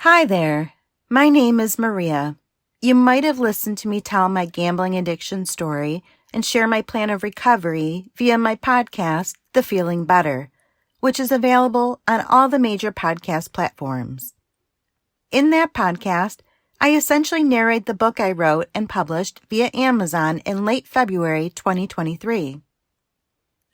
Hi there. My name is Maria. You might have listened to me tell my gambling addiction story and share my plan of recovery via my podcast, The Feeling Better, which is available on all the major podcast platforms. In that podcast, I essentially narrate the book I wrote and published via Amazon in late February 2023.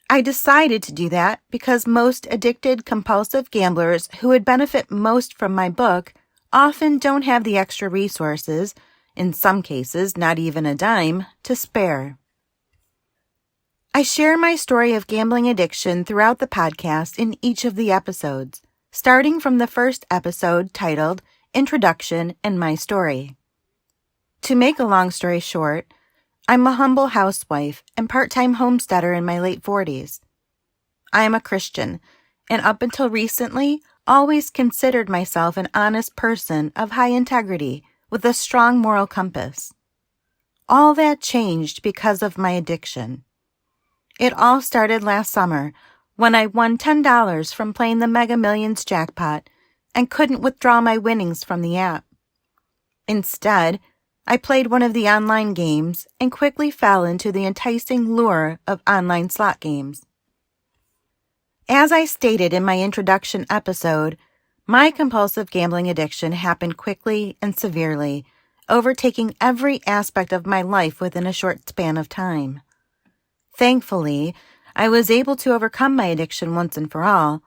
I decided to do that because most addicted, compulsive gamblers who would benefit most from my book often don't have the extra resources, in some cases not even a dime, to spare. I share my story of gambling addiction throughout the podcast in each of the episodes, starting from the first episode titled Introduction and My Story. To make a long story short, I'm a humble housewife and part-time homesteader in my late 40s. I am a Christian, and up until recently, always considered myself an honest person of high integrity with a strong moral compass. All that changed because of my addiction. It all started last summer when I won $10 from playing the Mega Millions jackpot and couldn't withdraw my winnings from the app. Instead, I played one of the online games and quickly fell into the enticing lure of online slot games. As I stated in my introduction episode, my compulsive gambling addiction happened quickly and severely, overtaking every aspect of my life within a short span of time. Thankfully, I was able to overcome my addiction once and for all,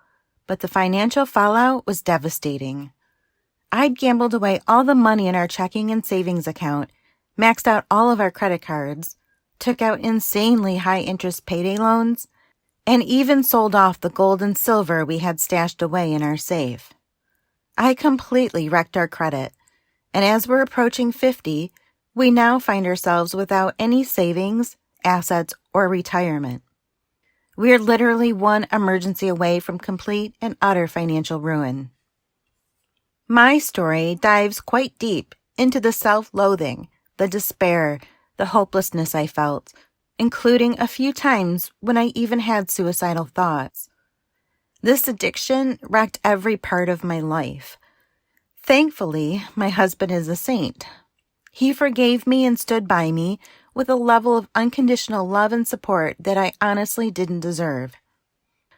but the financial fallout was devastating. I'd gambled away all the money in our checking and savings account, maxed out all of our credit cards, took out insanely high-interest payday loans, and even sold off the gold and silver we had stashed away in our safe. I completely wrecked our credit, and as we're approaching 50, we now find ourselves without any savings, assets, or retirement. We're literally one emergency away from complete and utter financial ruin. My story dives quite deep into the self-loathing, the despair, the hopelessness I felt, including a few times when I even had suicidal thoughts. This addiction wrecked every part of my life. Thankfully, my husband is a saint. He forgave me and stood by me with a level of unconditional love and support that I honestly didn't deserve.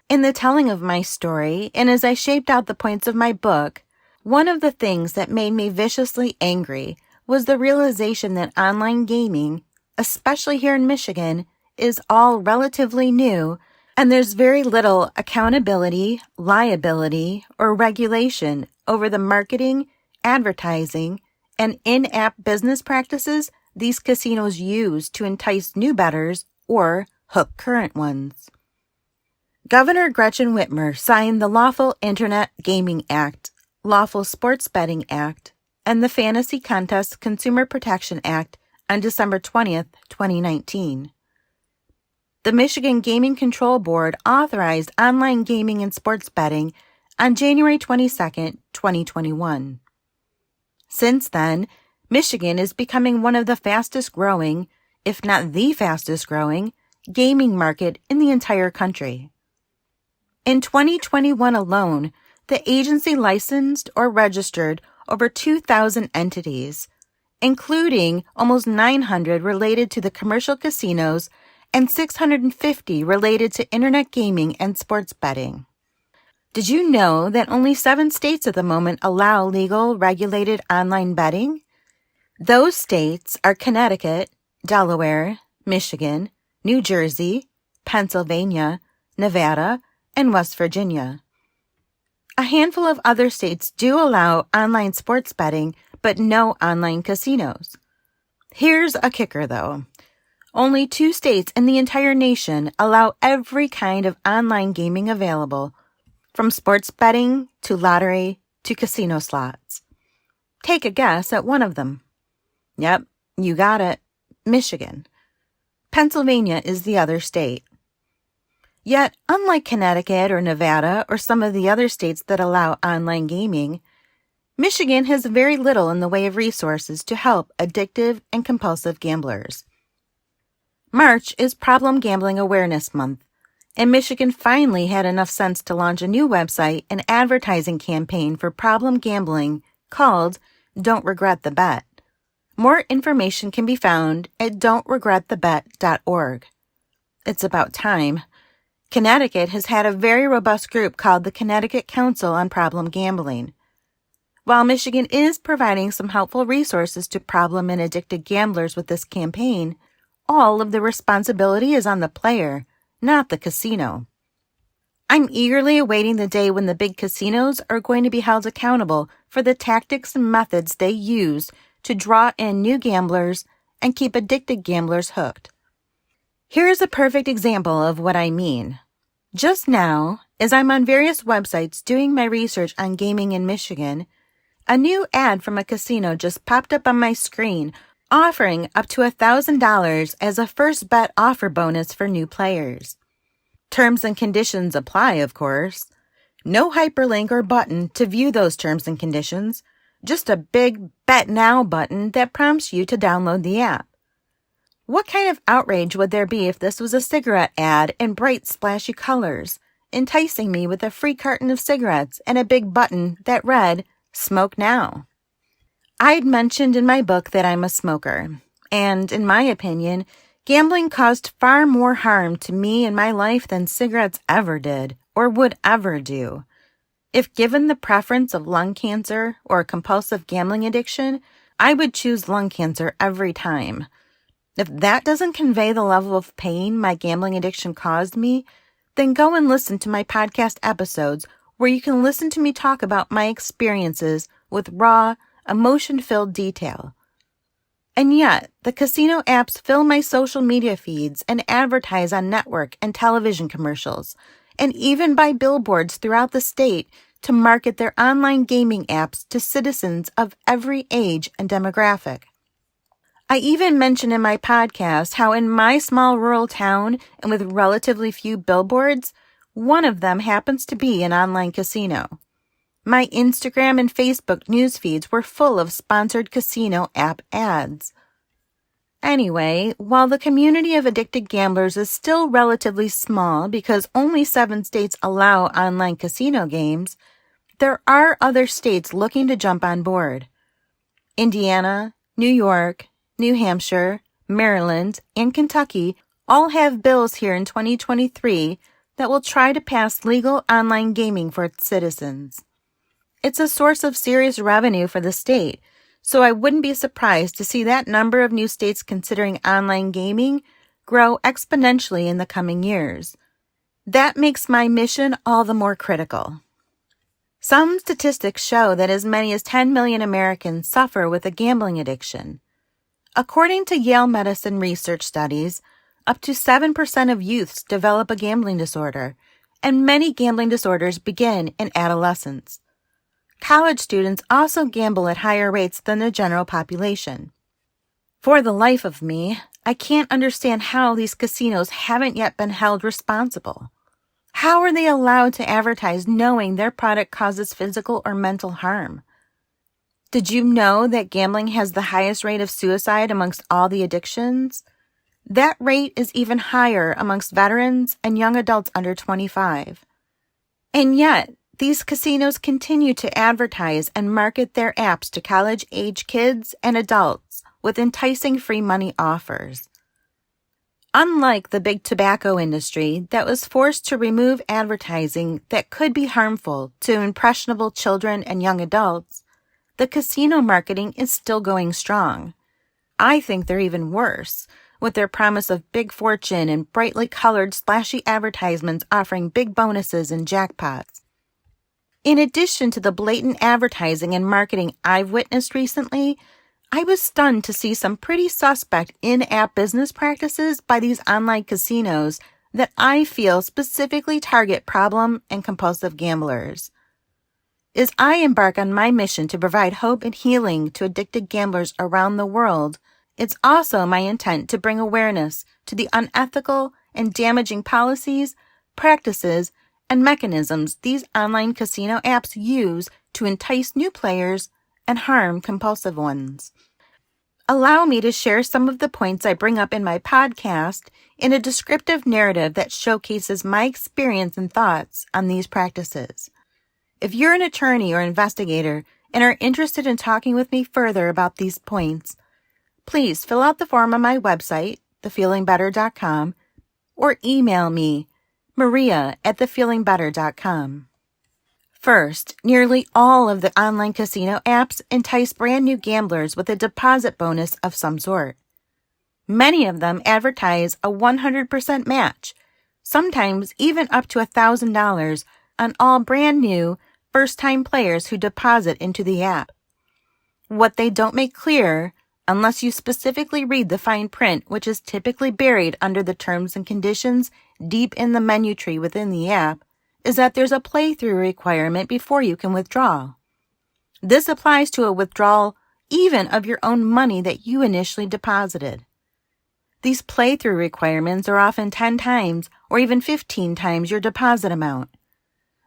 In the telling of my story, and as I shaped out the points of my book, one of the things that made me viciously angry was the realization that online gaming, especially here in Michigan, is all relatively new, and there's very little accountability, liability, or regulation over the marketing, advertising, and in-app business practices these casinos use to entice new bettors or hook current ones. Governor Gretchen Whitmer signed the Lawful Internet Gaming Act, Lawful Sports Betting Act, and the Fantasy Contest Consumer Protection Act on December 20th, 2019. The Michigan Gaming Control Board authorized online gaming and sports betting on January 22nd, 2021. Since then, Michigan is becoming one of the fastest growing, if not the fastest growing, gaming market in the entire country. In 2021 alone, the agency licensed or registered over 2,000 entities, including almost 900 related to the commercial casinos and 650 related to internet gaming and sports betting. Did you know that only 7 states at the moment allow legal, regulated online betting? Those states are Connecticut, Delaware, Michigan, New Jersey, Pennsylvania, Nevada, and West Virginia. A handful of other states do allow online sports betting, but no online casinos. Here's a kicker, though. Only 2 states in the entire nation allow every kind of online gaming available, from sports betting to lottery to casino slots. Take a guess at one of them. Yep, you got it. Michigan. Pennsylvania is the other state. Yet, unlike Connecticut or Nevada or some of the other states that allow online gaming, Michigan has very little in the way of resources to help addictive and compulsive gamblers. March is Problem Gambling Awareness Month, and Michigan finally had enough sense to launch a new website and advertising campaign for problem gambling called Don't Regret the Bet. More information can be found at don'tregretthebet.org. It's about time. Connecticut has had a very robust group called the Connecticut Council on Problem Gambling. While Michigan is providing some helpful resources to problem and addicted gamblers with this campaign, all of the responsibility is on the player, not the casino. I'm eagerly awaiting the day when the big casinos are going to be held accountable for the tactics and methods they use to draw in new gamblers and keep addicted gamblers hooked. Here is a perfect example of what I mean. Just now, as I'm on various websites doing my research on gaming in Michigan, a new ad from a casino just popped up on my screen offering up to $1,000 as a first bet offer bonus for new players. Terms and conditions apply, of course. No hyperlink or button to view those terms and conditions, just a big Bet Now button that prompts you to download the app. What kind of outrage would there be if this was a cigarette ad in bright, splashy colors, enticing me with a free carton of cigarettes and a big button that read, "Smoke Now"? I'd mentioned in my book that I'm a smoker, and in my opinion, gambling caused far more harm to me in my life than cigarettes ever did or would ever do. If given the preference of lung cancer or compulsive gambling addiction, I would choose lung cancer every time. If that doesn't convey the level of pain my gambling addiction caused me, then go and listen to my podcast episodes where you can listen to me talk about my experiences with raw, emotion-filled detail. And yet, the casino apps fill my social media feeds and advertise on network and television commercials, and even by billboards throughout the state to market their online gaming apps to citizens of every age and demographic. I even mention in my podcast how in my small rural town and with relatively few billboards, one of them happens to be an online casino. My Instagram and Facebook news feeds were full of sponsored casino app ads. Anyway, while the community of addicted gamblers is still relatively small because only 7 states allow online casino games, there are other states looking to jump on board. Indiana, New York, New Hampshire, Maryland, and Kentucky all have bills here in 2023 that will try to pass legal online gaming for its citizens. It's a source of serious revenue for the state, so I wouldn't be surprised to see that number of new states considering online gaming grow exponentially in the coming years. That makes my mission all the more critical. Some statistics show that as many as 10 million Americans suffer with a gambling addiction. According to Yale Medicine research studies, up to 7% of youths develop a gambling disorder, and many gambling disorders begin in adolescence. College students also gamble at higher rates than the general population. For the life of me, I can't understand how these casinos haven't yet been held responsible. How are they allowed to advertise knowing their product causes physical or mental harm? Did you know that gambling has the highest rate of suicide amongst all the addictions? That rate is even higher amongst veterans and young adults under 25. And yet, these casinos continue to advertise and market their apps to college-age kids and adults with enticing free money offers. Unlike the big tobacco industry that was forced to remove advertising that could be harmful to impressionable children and young adults, the casino marketing is still going strong. I think they're even worse, with their promise of big fortune and brightly colored, splashy advertisements offering big bonuses and jackpots. In addition to the blatant advertising and marketing I've witnessed recently, I was stunned to see some pretty suspect in-app business practices by these online casinos that I feel specifically target problem and compulsive gamblers. As I embark on my mission to provide hope and healing to addicted gamblers around the world, it's also my intent to bring awareness to the unethical and damaging policies, practices, and mechanisms these online casino apps use to entice new players and harm compulsive ones. Allow me to share some of the points I bring up in my podcast in a descriptive narrative that showcases my experience and thoughts on these practices. If you're an attorney or investigator and are interested in talking with me further about these points, please fill out the form on my website, thefeelingbetter.com, or email me, maria@thefeelingbetter.com. First, nearly all of the online casino apps entice brand new gamblers with a deposit bonus of some sort. Many of them advertise a 100% match, sometimes even up to $1,000 on all brand new, first-time players who deposit into the app. What they don't make clear, unless you specifically read the fine print, which is typically buried under the terms and conditions deep in the menu tree within the app, is that there's a playthrough requirement before you can withdraw. This applies to a withdrawal even of your own money that you initially deposited. These playthrough requirements are often 10 times or even 15 times your deposit amount.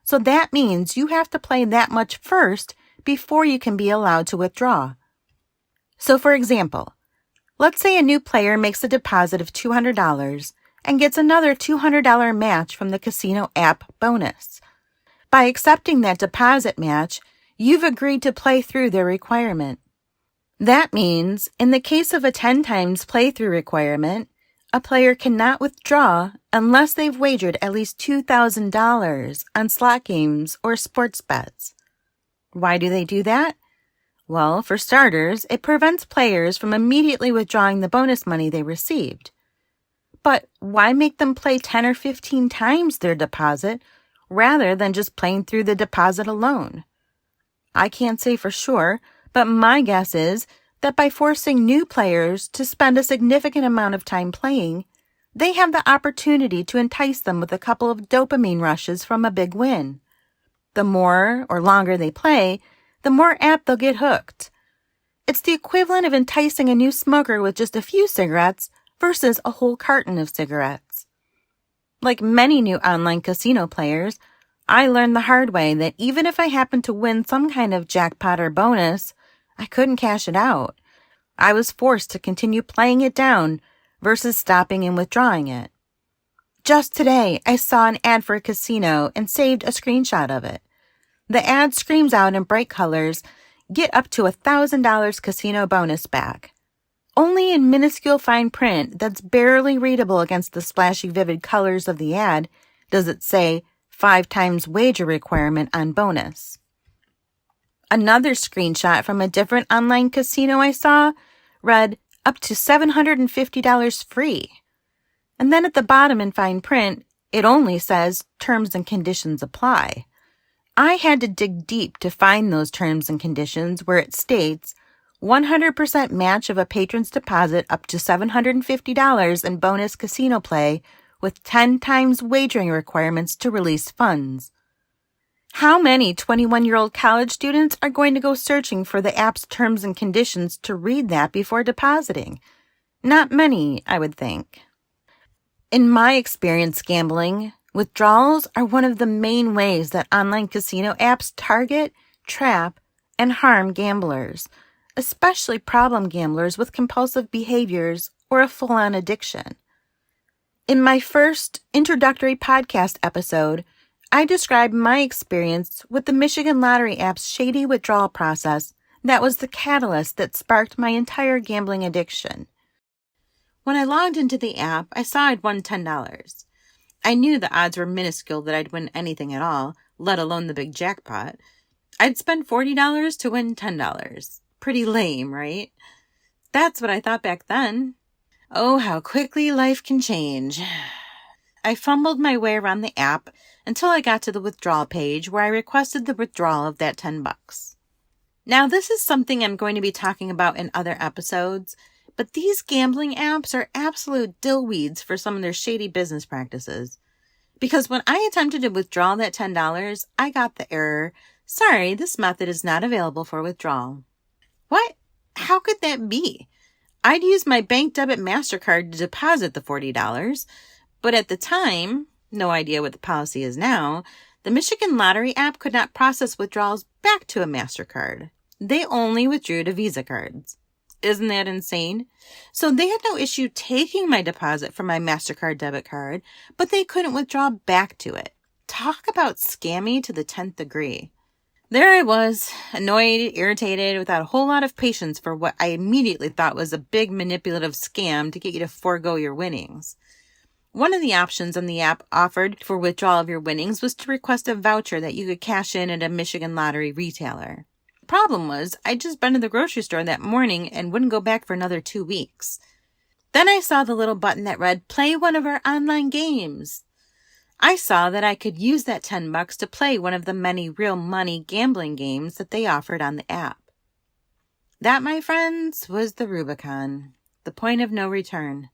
So that means you have to play that much first before you can be allowed to withdraw. So for example, let's say a new player makes a deposit of $200 and gets another $200 match from the casino app bonus. By accepting that deposit match, you've agreed to play through their requirement. That means, in the case of a 10 times playthrough requirement, a player cannot withdraw unless they've wagered at least $2,000 on slot games or sports bets. Why do they do that? Well, for starters, it prevents players from immediately withdrawing the bonus money they received. But why make them play 10 or 15 times their deposit rather than just playing through the deposit alone? I can't say for sure, but my guess is that by forcing new players to spend a significant amount of time playing, they have the opportunity to entice them with a couple of dopamine rushes from a big win. The more or longer they play, the more apt they'll get hooked. It's the equivalent of enticing a new smoker with just a few cigarettes versus a whole carton of cigarettes. Like many new online casino players, I learned the hard way that even if I happened to win some kind of jackpot or bonus, I couldn't cash it out. I was forced to continue playing it down versus stopping and withdrawing it. Just today, I saw an ad for a casino and saved a screenshot of it. The ad screams out in bright colors, "Get up to $1,000 casino bonus back." Only in minuscule fine print that's barely readable against the splashy vivid colors of the ad does it say 5 times wager requirement on bonus. Another screenshot from a different online casino I saw read up to $750 free. And then at the bottom in fine print, it only says terms and conditions apply. I had to dig deep to find those terms and conditions where it states 100% match of a patron's deposit up to $750 in bonus casino play with 10 times wagering requirements to release funds. How many 21-year-old college students are going to go searching for the app's terms and conditions to read that before depositing? Not many, I would think. In my experience gambling, withdrawals are one of the main ways that online casino apps target, trap, and harm gamblers, especially problem gamblers with compulsive behaviors or a full-on addiction. In my first introductory podcast episode, I described my experience with the Michigan Lottery app's shady withdrawal process that was the catalyst that sparked my entire gambling addiction. When I logged into the app, I saw I'd won $10. I knew the odds were minuscule that I'd win anything at all, let alone the big jackpot. I'd spend $40 to win $10. Pretty lame, right? That's what I thought back then. Oh, how quickly life can change. I fumbled my way around the app until I got to the withdrawal page where I requested the withdrawal of that $10. Now, this is something I'm going to be talking about in other episodes, but these gambling apps are absolute dillweeds for some of their shady business practices. Because when I attempted to withdraw that $10, I got the error, "Sorry, this method is not available for withdrawal." What? How could that be? I'd used my bank debit MasterCard to deposit the $40, but at the time, no idea what the policy is now, the Michigan Lottery app could not process withdrawals back to a MasterCard. They only withdrew to Visa cards. Isn't that insane? So they had no issue taking my deposit from my MasterCard debit card, but they couldn't withdraw back to it. Talk about scammy to the 10th degree. There I was, annoyed, irritated, without a whole lot of patience for what I immediately thought was a big manipulative scam to get you to forego your winnings. One of the options on the app offered for withdrawal of your winnings was to request a voucher that you could cash in at a Michigan lottery retailer. The problem was, I'd just been to the grocery store that morning and wouldn't go back for another 2 weeks. Then I saw the little button that read, "Play one of our online games." I saw that I could use that $10 to play one of the many real money gambling games that they offered on the app. That, my friends, was the Rubicon, the point of no return.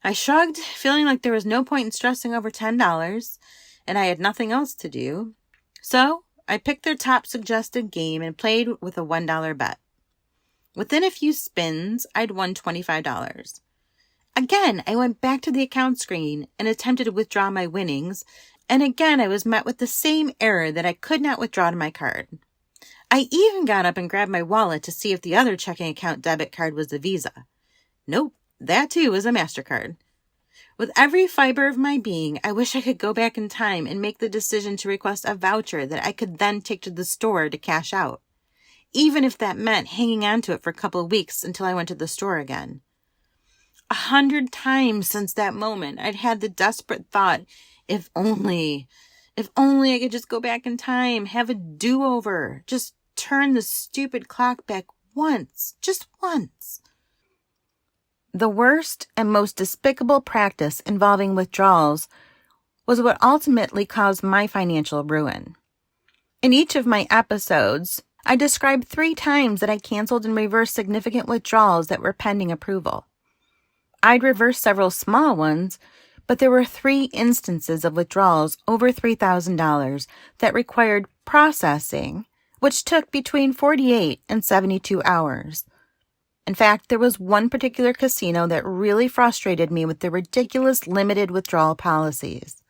I shrugged, feeling like there was no point in stressing over $10, and I had nothing else to do. So I picked their top suggested game and played with a $1 bet. Within a few spins, I'd won $25. Again, I went back to the account screen and attempted to withdraw my winnings, and again I was met with the same error that I could not withdraw to my card. I even got up and grabbed my wallet to see if the other checking account debit card was a Visa. Nope, that too was a MasterCard. With every fiber of my being, I wish I could go back in time and make the decision to request a voucher that I could then take to the store to cash out, even if that meant hanging on to it for a couple of weeks until I went to the store again. 100 times since that moment, I'd had the desperate thought, if only I could just go back in time, have a do-over, just turn the stupid clock back once, just once. The worst and most despicable practice involving withdrawals was what ultimately caused my financial ruin. In each of my episodes, I described 3 times that I canceled and reversed significant withdrawals that were pending approval. I'd reversed several small ones, but there were 3 instances of withdrawals over $3,000 that required processing, which took between 48 and 72 hours. In fact, there was one particular casino that really frustrated me with their ridiculous limited withdrawal policies.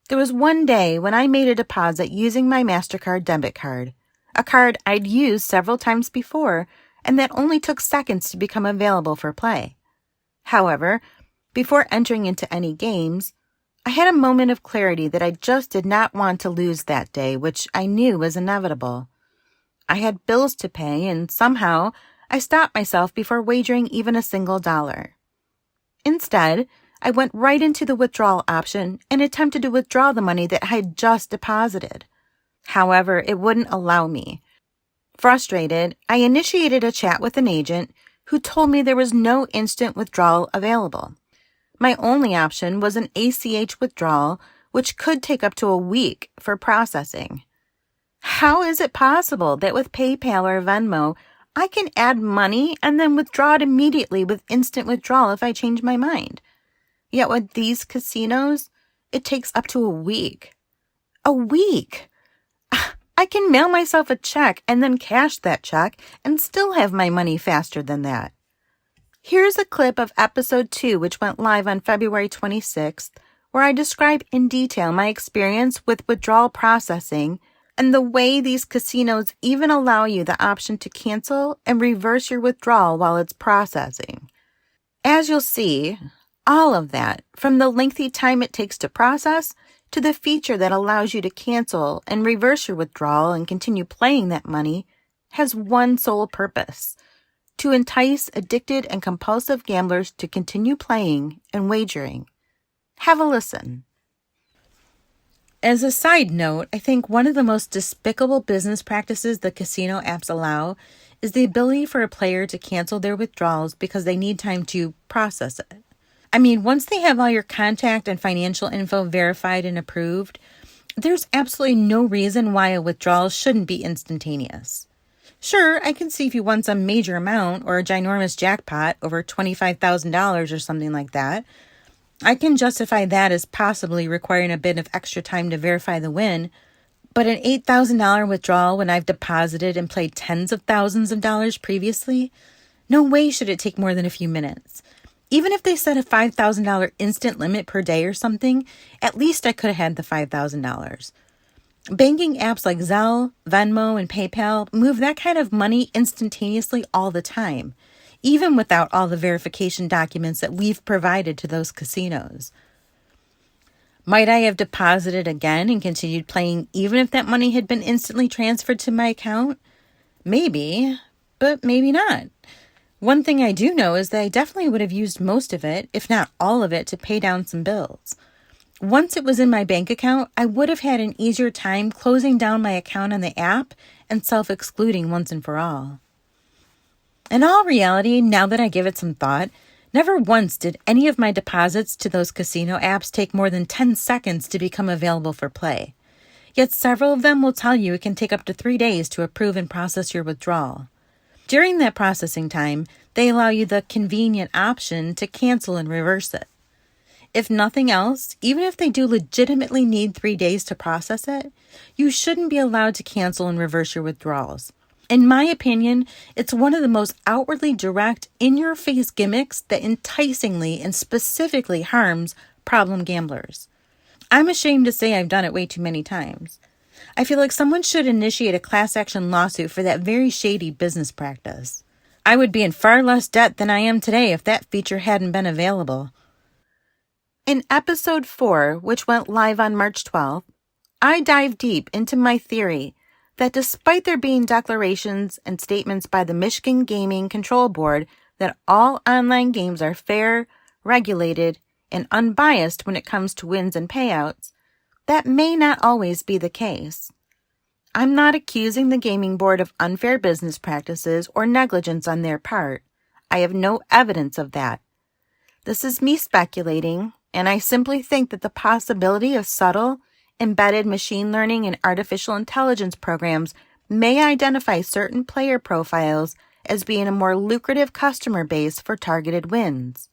There was one day when I made a deposit using my MasterCard debit card, a card I'd used several times before and that only took seconds to become available for play. However, before entering into any games, I had a moment of clarity that I just did not want to lose that day, which I knew was inevitable. I had bills to pay, and somehow I stopped myself before wagering even a single dollar. Instead, I went right into the withdrawal option and attempted to withdraw the money that I had just deposited. However, it wouldn't allow me. Frustrated, I initiated a chat with an agent who told me there was no instant withdrawal available. My only option was an ACH withdrawal, which could take up to a week for processing. How is it possible that with PayPal or Venmo, I can add money and then withdraw it immediately with instant withdrawal if I change my mind? Yet with these casinos, it takes up to a week. A week! I can mail myself a check and then cash that check and still have my money faster than that. Here's a clip of episode 2, which went live on February 26th, where I describe in detail my experience with withdrawal processing and the way these casinos even allow you the option to cancel and reverse your withdrawal while it's processing. As you'll see, all of that, from the lengthy time it takes to process to the feature that allows you to cancel and reverse your withdrawal and continue playing that money, has one sole purpose: to entice addicted and compulsive gamblers to continue playing and wagering. Have a listen. As a side note, I think one of the most despicable business practices the casino apps allow is the ability for a player to cancel their withdrawals because they need time to process it. I mean, once they have all your contact and financial info verified and approved, there's absolutely no reason why a withdrawal shouldn't be instantaneous. Sure, I can see if you won some major amount or a ginormous jackpot over $25,000 or something like that. I can justify that as possibly requiring a bit of extra time to verify the win, but an $8,000 withdrawal when I've deposited and played tens of thousands of dollars previously? No way should it take more than a few minutes. Even if they set a $5,000 instant limit per day or something, at least I could have had the $5,000. Banking apps like Zelle, Venmo, and PayPal move that kind of money instantaneously all the time, even without all the verification documents that we've provided to those casinos. Might I have deposited again and continued playing even if that money had been instantly transferred to my account? Maybe, but maybe not. One thing I do know is that I definitely would have used most of it, if not all of it, to pay down some bills. Once it was in my bank account, I would have had an easier time closing down my account on the app and self-excluding once and for all. In all reality, now that I give it some thought, never once did any of my deposits to those casino apps take more than 10 seconds to become available for play. Yet several of them will tell you it can take up to 3 days to approve and process your withdrawal. During that processing time, they allow you the convenient option to cancel and reverse it. If nothing else, even if they do legitimately need 3 days to process it, you shouldn't be allowed to cancel and reverse your withdrawals. In my opinion, it's one of the most outwardly direct, in-your-face gimmicks that enticingly and specifically harms problem gamblers. I'm ashamed to say I've done it way too many times. I feel like someone should initiate a class action lawsuit for that very shady business practice. I would be in far less debt than I am today if that feature hadn't been available. In episode 4, which went live on March 12th, I dive deep into my theory that despite there being declarations and statements by the Michigan Gaming Control Board that all online games are fair, regulated, and unbiased when it comes to wins and payouts, that may not always be the case. I'm not accusing the Gaming Board of unfair business practices or negligence on their part. I have no evidence of that. This is me speculating, and I simply think that the possibility of subtle, embedded machine learning and artificial intelligence programs may identify certain player profiles as being a more lucrative customer base for targeted wins.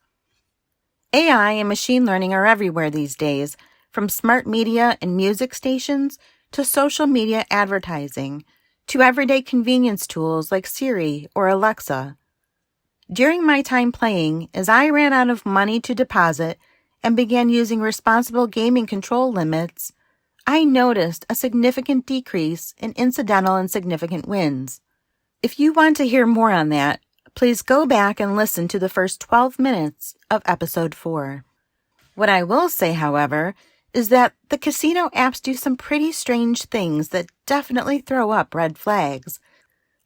AI and machine learning are everywhere these days, from smart media and music stations to social media advertising, to everyday convenience tools like Siri or Alexa. During my time playing, as I ran out of money to deposit and began using responsible gaming control limits, I noticed a significant decrease in incidental and significant wins. If you want to hear more on that, please go back and listen to the first 12 minutes of episode 4. What I will say, however, is that the casino apps do some pretty strange things that definitely throw up red flags,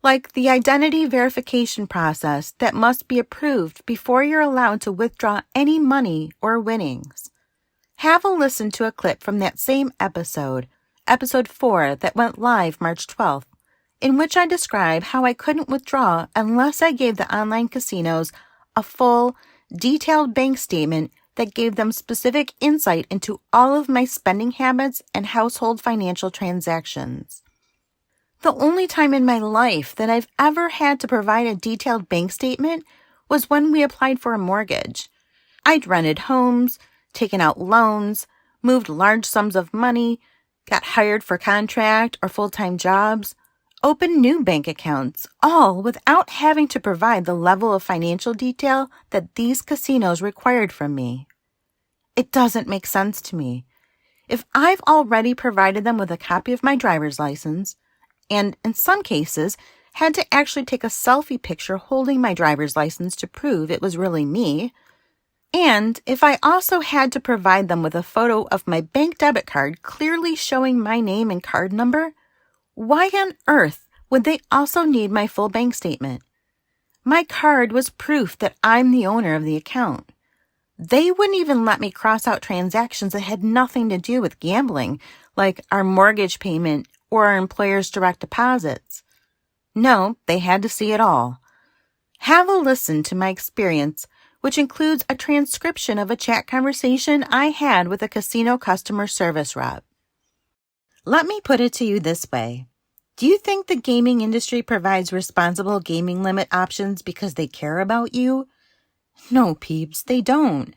like the identity verification process that must be approved before you're allowed to withdraw any money or winnings. Have a listen to a clip from that same episode 4 that went live March 12th, in which I describe how I couldn't withdraw unless I gave the online casinos a full, detailed bank statement that gave them specific insight into all of my spending habits and household financial transactions. The only time in my life that I've ever had to provide a detailed bank statement was when we applied for a mortgage. I'd rented homes, taken out loans, moved large sums of money, got hired for contract or full-time jobs, opened new bank accounts, all without having to provide the level of financial detail that these casinos required from me. It doesn't make sense to me. If I've already provided them with a copy of my driver's license, and in some cases had to actually take a selfie picture holding my driver's license to prove it was really me, and if I also had to provide them with a photo of my bank debit card clearly showing my name and card number, why on earth would they also need my full bank statement? My card was proof that I'm the owner of the account. They wouldn't even let me cross out transactions that had nothing to do with gambling, like our mortgage payment or our employer's direct deposits. No, they had to see it all. Have a listen to my experience, which includes a transcription of a chat conversation I had with a casino customer service rep. Let me put it to you this way. Do you think the gaming industry provides responsible gaming limit options because they care about you? No, peeps, they don't.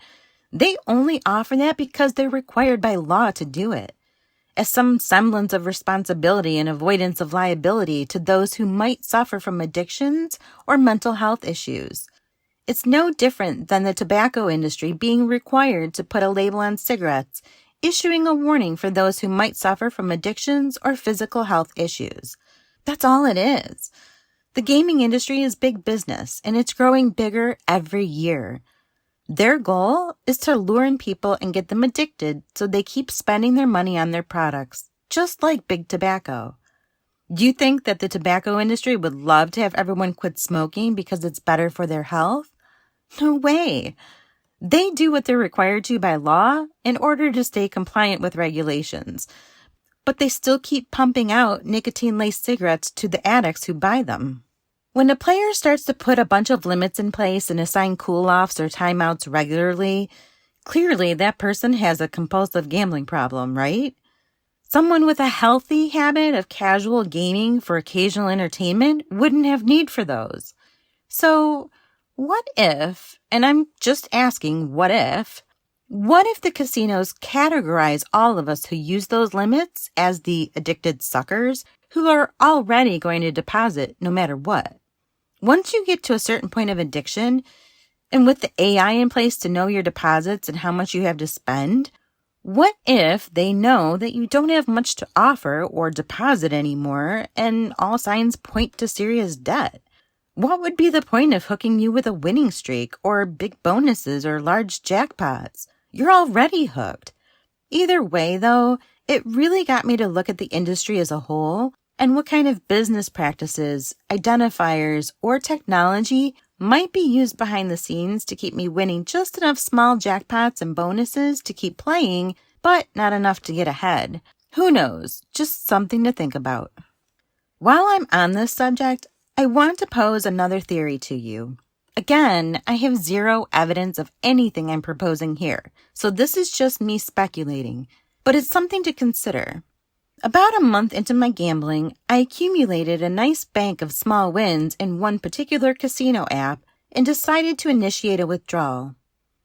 They only offer that because they're required by law to do it, as some semblance of responsibility and avoidance of liability to those who might suffer from addictions or mental health issues. It's no different than the tobacco industry being required to put a label on cigarettes, issuing a warning for those who might suffer from addictions or physical health issues. That's all it is. The gaming industry is big business, and it's growing bigger every year. Their goal is to lure in people and get them addicted so they keep spending their money on their products, just like Big Tobacco. Do you think that the tobacco industry would love to have everyone quit smoking because it's better for their health? No way. They do what they're required to by law in order to stay compliant with regulations, but they still keep pumping out nicotine-laced cigarettes to the addicts who buy them. When a player starts to put a bunch of limits in place and assign cool-offs or timeouts regularly, clearly that person has a compulsive gambling problem, right? Someone with a healthy habit of casual gaming for occasional entertainment wouldn't have need for those. So, what if, and I'm just asking what if the casinos categorize all of us who use those limits as the addicted suckers who are already going to deposit no matter what? Once you get to a certain point of addiction, and with the AI in place to know your deposits and how much you have to spend, what if they know that you don't have much to offer or deposit anymore and all signs point to serious debt? What would be the point of hooking you with a winning streak or big bonuses or large jackpots? You're already hooked. Either way, though, it really got me to look at the industry as a whole and what kind of business practices, identifiers, or technology might be used behind the scenes to keep me winning just enough small jackpots and bonuses to keep playing, but not enough to get ahead. Who knows? Just something to think about. While I'm on this subject, I want to pose another theory to you. Again, I have zero evidence of anything I'm proposing here, so this is just me speculating, but it's something to consider. About a month into my gambling, I accumulated a nice bank of small wins in one particular casino app and decided to initiate a withdrawal.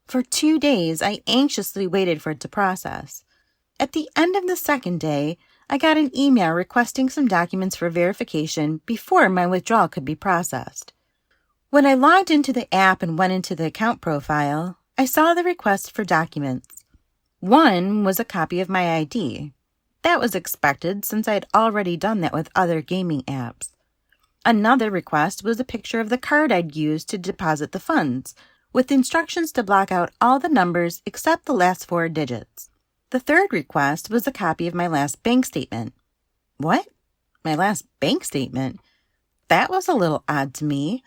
For 2 days, I anxiously waited for it to process. At the end of the second day, I got an email requesting some documents for verification before my withdrawal could be processed. When I logged into the app and went into the account profile, I saw the request for documents. One was a copy of my ID. That was expected since I had already done that with other gaming apps. Another request was a picture of the card I'd used to deposit the funds, with instructions to block out all the numbers except the last 4 digits. The third request was a copy of my last bank statement. What? My last bank statement? That was a little odd to me.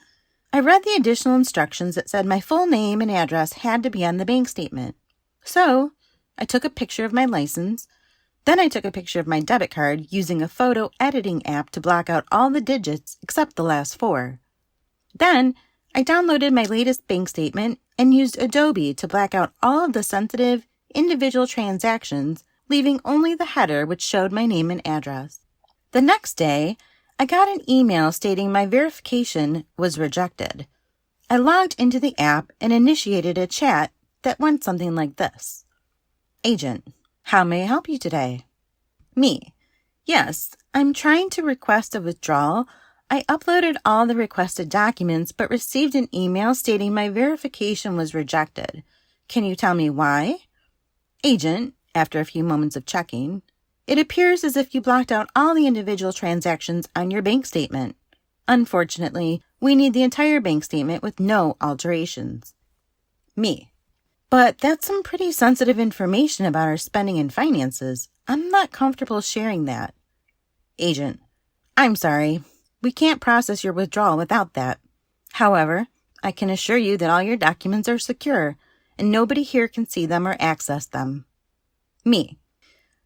I read the additional instructions that said my full name and address had to be on the bank statement. So, I took a picture of my license. Then I took a picture of my debit card using a photo editing app to block out all the digits except the last 4. Then I downloaded my latest bank statement and used Adobe to black out all of the sensitive, individual transactions, leaving only the header which showed my name and address. The next day, I got an email stating my verification was rejected. I logged into the app and initiated a chat that went something like this. Agent, how may I help you today? Me. Yes, I'm trying to request a withdrawal. I uploaded all the requested documents but received an email stating my verification was rejected. Can you tell me why? Agent, after a few moments of checking, it appears as if you blocked out all the individual transactions on your bank statement. Unfortunately, we need the entire bank statement with no alterations. Me. But that's some pretty sensitive information about our spending and finances. I'm not comfortable sharing that. Agent. I'm sorry. We can't process your withdrawal without that. However, I can assure you that all your documents are secure, and nobody here can see them or access them. Me.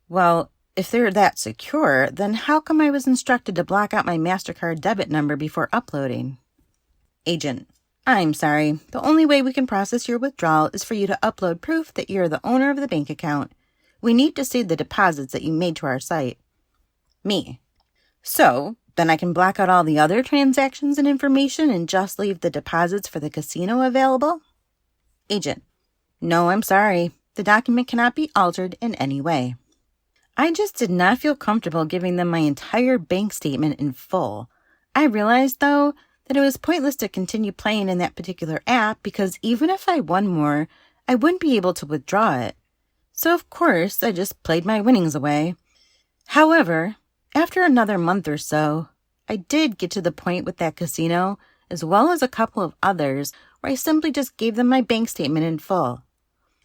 Well, if they're that secure, then how come I was instructed to block out my MasterCard debit number before uploading? Agent. I'm sorry. The only way we can process your withdrawal is for you to upload proof that you're the owner of the bank account. We need to see the deposits that you made to our site. Me. So, then I can block out all the other transactions and information and just leave the deposits for the casino available? Agent. No, I'm sorry. The document cannot be altered in any way. I just did not feel comfortable giving them my entire bank statement in full. I realized, though, that it was pointless to continue playing in that particular app because even if I won more, I wouldn't be able to withdraw it. So, of course, I just played my winnings away. However, after another month or so, I did get to the point with that casino, as well as a couple of others, where or I simply just gave them my bank statement in full.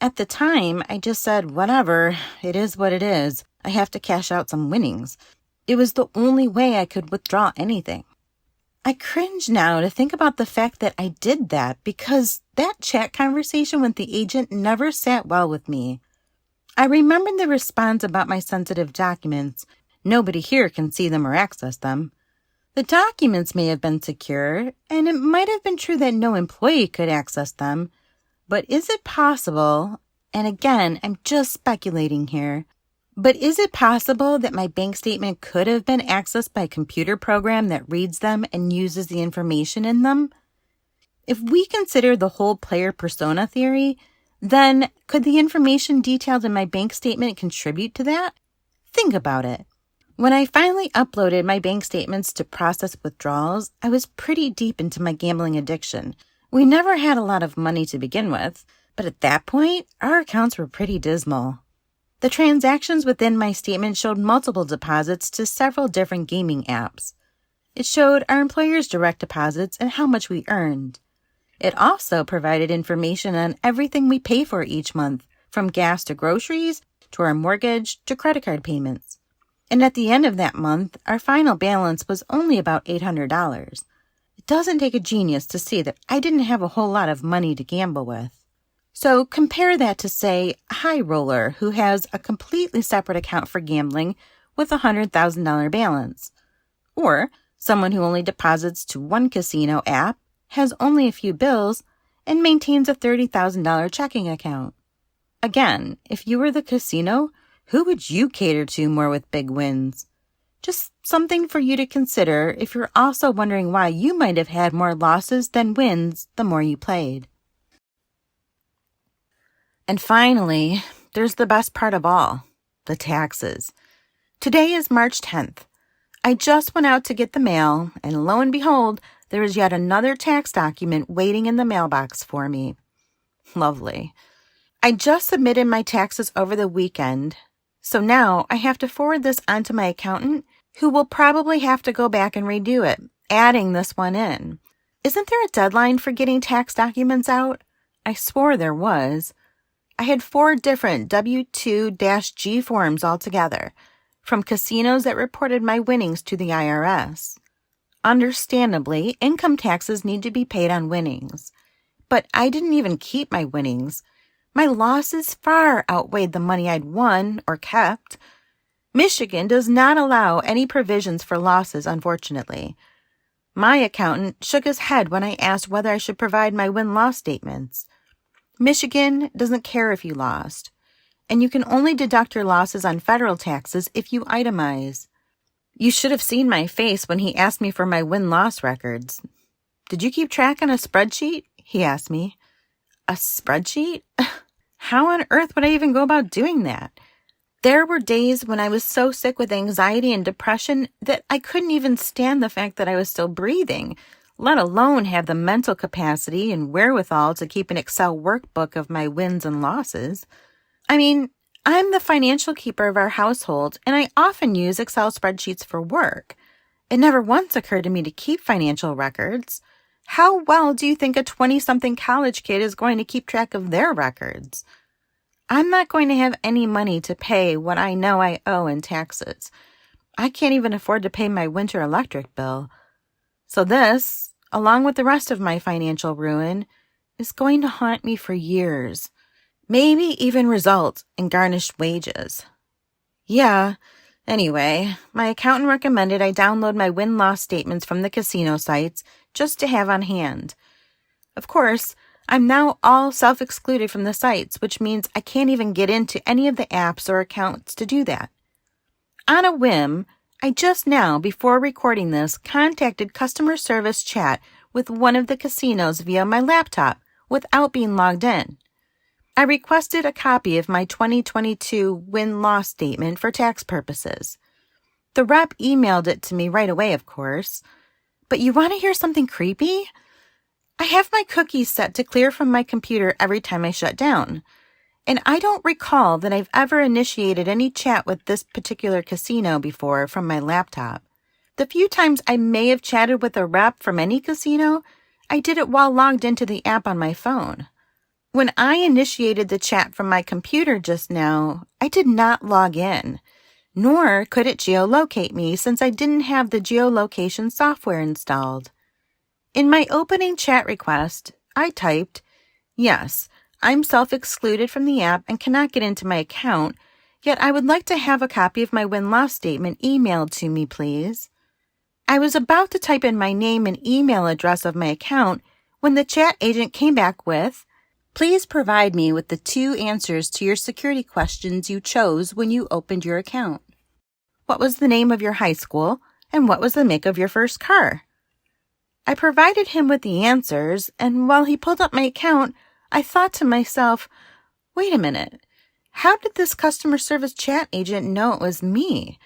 At the time, I just said, whatever, it is what it is. I have to cash out some winnings. It was the only way I could withdraw anything. I cringe now to think about the fact that I did that because that chat conversation with the agent never sat well with me. I remember the response about my sensitive documents. Nobody here can see them or access them. The documents may have been secure, and it might have been true that no employee could access them. But is it possible, and again, I'm just speculating here, but is it possible that my bank statement could have been accessed by a computer program that reads them and uses the information in them? If we consider the whole player persona theory, then could the information detailed in my bank statement contribute to that? Think about it. When I finally uploaded my bank statements to process withdrawals, I was pretty deep into my gambling addiction. We never had a lot of money to begin with, but at that point, our accounts were pretty dismal. The transactions within my statement showed multiple deposits to several different gaming apps. It showed our employers' direct deposits and how much we earned. It also provided information on everything we pay for each month, from gas to groceries, to our mortgage, to credit card payments. And at the end of that month, our final balance was only about $800. It doesn't take a genius to see that I didn't have a whole lot of money to gamble with. So compare that to, say, a high roller who has a completely separate account for gambling with a $100,000 balance. Or someone who only deposits to one casino app, has only a few bills, and maintains a $30,000 checking account. Again, if you were the casino, who would you cater to more with big wins? Just something for you to consider if you're also wondering why you might have had more losses than wins the more you played. And finally, there's the best part of all, the taxes. Today is March 10th. I just went out to get the mail, and lo and behold, there is yet another tax document waiting in the mailbox for me. Lovely. I just submitted my taxes over the weekend, so now I have to forward this on to my accountant, who will probably have to go back and redo it, adding this one in. Isn't there a deadline for getting tax documents out? I swore there was. I had 4 different W-2-G forms altogether, from casinos that reported my winnings to the IRS. Understandably, income taxes need to be paid on winnings. But I didn't even keep my winnings. My losses far outweighed the money I'd won or kept. Michigan does not allow any provisions for losses, unfortunately. My accountant shook his head when I asked whether I should provide my win-loss statements. Michigan doesn't care if you lost, and you can only deduct your losses on federal taxes if you itemize. You should have seen my face when he asked me for my win-loss records. "Did you keep track on a spreadsheet?" he asked me. A spreadsheet? How on earth would I even go about doing that? There were days when I was so sick with anxiety and depression that I couldn't even stand the fact that I was still breathing, let alone have the mental capacity and wherewithal to keep an Excel workbook of my wins and losses. I mean, I'm the financial keeper of our household, and I often use Excel spreadsheets for work. It never once occurred to me to keep financial records. How well do you think a 20-something college kid is going to keep track of their records? I'm not going to have any money to pay what I know I owe in taxes. I can't even afford to pay my winter electric bill. So this, along with the rest of my financial ruin, is going to haunt me for years. Maybe even result in garnished wages. Yeah, anyway, my accountant recommended I download my win-loss statements from the casino sites just to have on hand. Of course, I'm now all self-excluded from the sites, which means I can't even get into any of the apps or accounts to do that. On a whim, I just now, before recording this, contacted customer service chat with one of the casinos via my laptop without being logged in. I requested a copy of my 2022 win-loss statement for tax purposes. The rep emailed it to me right away, of course. But you want to hear something creepy? I have my cookies set to clear from my computer every time I shut down. And I don't recall that I've ever initiated any chat with this particular casino before from my laptop. The few times I may have chatted with a rep from any casino, I did it while logged into the app on my phone. When I initiated the chat from my computer just now, I did not log in, nor could it geolocate me since I didn't have the geolocation software installed. In my opening chat request, I typed, "Yes, I'm self-excluded from the app and cannot get into my account, yet I would like to have a copy of my win-loss statement emailed to me, please." I was about to type in my name and email address of my account when the chat agent came back with, "Please provide me with the 2 answers to your security questions you chose when you opened your account. What was the name of your high school, and what was the make of your first car?" I provided him with the answers, and while he pulled up my account, I thought to myself, wait a minute, how did this customer service chat agent know it was me?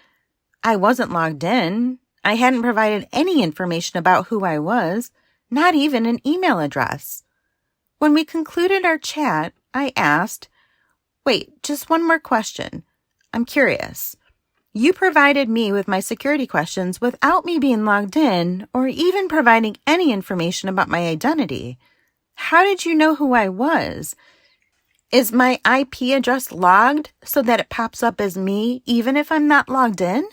I wasn't logged in. I hadn't provided any information about who I was, not even an email address. When we concluded our chat, I asked, "Wait, just one more question. I'm curious. You provided me with my security questions without me being logged in or even providing any information about my identity. How did you know who I was? Is my IP address logged so that it pops up as me even if I'm not logged in?"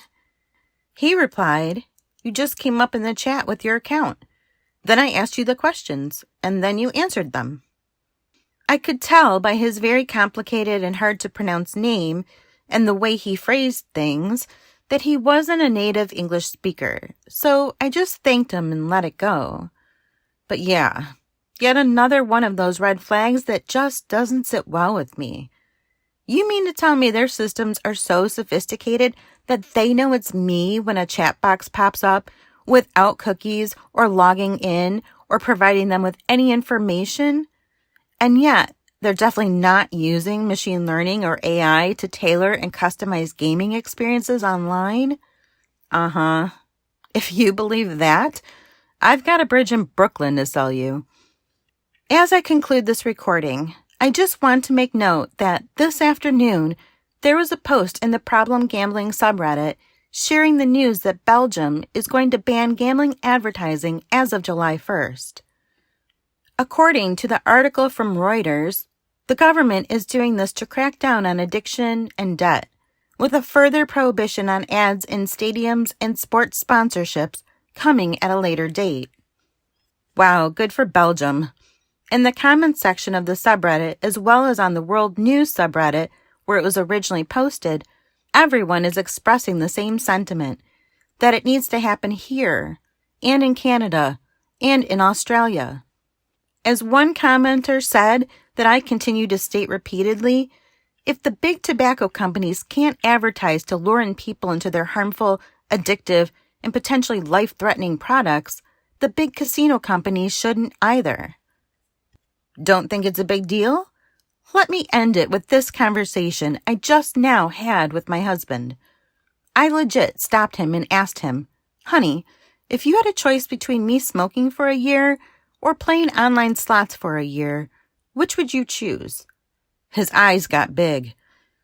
He replied, "You just came up in the chat with your account. Then I asked you the questions, and then you answered them." I could tell by his very complicated and hard-to-pronounce name and the way he phrased things that he wasn't a native English speaker, so I just thanked him and let it go. But yeah, yet another one of those red flags that just doesn't sit well with me. You mean to tell me their systems are so sophisticated that they know it's me when a chat box pops up without cookies or logging in or providing them with any information? And yet, they're definitely not using machine learning or AI to tailor and customize gaming experiences online? If you believe that, I've got a bridge in Brooklyn to sell you. As I conclude this recording, I just want to make note that this afternoon, there was a post in the Problem Gambling subreddit sharing the news that Belgium is going to ban gambling advertising as of July 1st. According to the article from Reuters, the government is doing this to crack down on addiction and debt, with a further prohibition on ads in stadiums and sports sponsorships coming at a later date. Wow, good for Belgium. In the comments section of the subreddit, as well as on the World News subreddit, where it was originally posted, everyone is expressing the same sentiment, that it needs to happen here, and in Canada, and in Australia. As one commenter said that I continue to state repeatedly, if the big tobacco companies can't advertise to lure in people into their harmful, addictive, and potentially life-threatening products, the big casino companies shouldn't either. Don't think it's a big deal? Let me end it with this conversation I just now had with my husband. I legit stopped him and asked him, "Honey, if you had a choice between me smoking for a year or playing online slots for a year, which would you choose?" His eyes got big.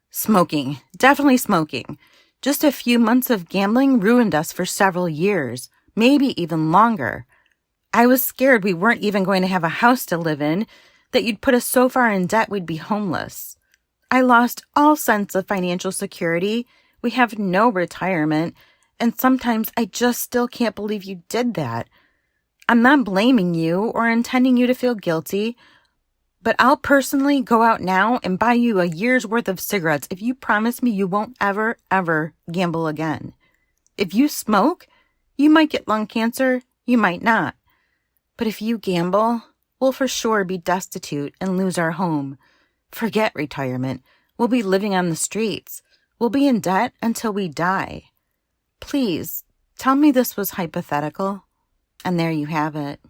"Smoking. Definitely smoking. Just a few months of gambling ruined us for several years, maybe even longer. I was scared we weren't even going to have a house to live in, that you'd put us so far in debt we'd be homeless. I lost all sense of financial security. We have no retirement, and sometimes I just still can't believe you did that. I'm not blaming you or intending you to feel guilty, but I'll personally go out now and buy you a year's worth of cigarettes if you promise me you won't ever, ever gamble again. If you smoke, you might get lung cancer, you might not. But if you gamble, we'll for sure be destitute and lose our home. Forget retirement. We'll be living on the streets. We'll be in debt until we die. Please, tell me this was hypothetical." And there you have it.